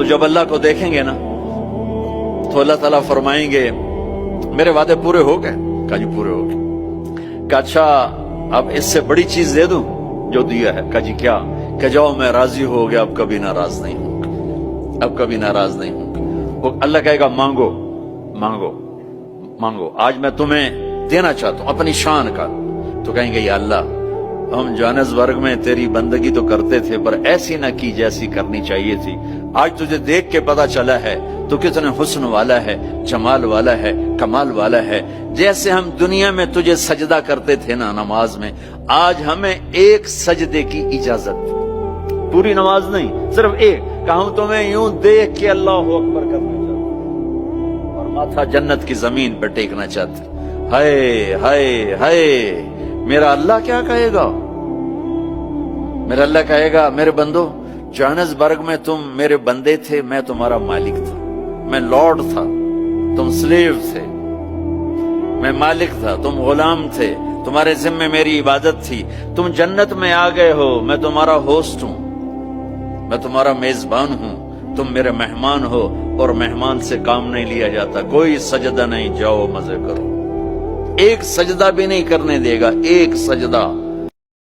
تو جب اللہ کو دیکھیں گے نا تو اللہ تعالیٰ فرمائیں گے میرے وعدے پورے ہو گئے؟ کہا جی پورے ہو گئے۔ کہا اچھا اب اس سے بڑی چیز دے دوں جو دیا ہے؟ کہا جی کیا؟ کہ جاؤ میں راضی ہو گیا، اب کبھی ناراض نہیں ہوں، اب کبھی ناراض نہیں ہوں۔ وہ اللہ کہے گا مانگو مانگو مانگو، آج میں تمہیں دینا چاہتا ہوں اپنی شان کا۔ تو کہیں گے یا اللہ ہم جوہانسبرگ میں تیری بندگی تو کرتے تھے پر ایسی نہ کی جیسی کرنی چاہیے تھی، آج تجھے دیکھ کے پتا چلا ہے تو کتنے حسن والا ہے، جمال والا ہے، کمال والا ہے۔ جیسے ہم دنیا میں تجھے سجدہ کرتے تھے نا نماز میں، آج ہمیں ایک سجدے کی اجازت، پوری نماز نہیں صرف ایک، کہ ہم تمہیں یوں دیکھ کے اللہ اکبر کرنا چاہتے اور ماتھا جنت کی زمین پہ ٹیکنا چاہتے۔ ہائے ہائے ہائے، میرا اللہ کیا کہے گا؟ میرا اللہ کہے گا میرے بندو جوہانسبرگ میں تم میرے بندے تھے، میں تمہارا مالک تھا، میں لارڈ تھا، تم سلیو تھے، میں مالک تھا، تم غلام تھے، تمہارے ذمہ میری عبادت تھی، تم جنت میں آ گئے ہو، میں تمہارا ہوسٹ ہوں، میں تمہارا میزبان ہوں، تم میرے مہمان ہو، اور مہمان سے کام نہیں لیا جاتا، کوئی سجدہ نہیں، جاؤ مزے کرو، ایک سجدہ بھی نہیں کرنے دے گا، ایک سجدہ۔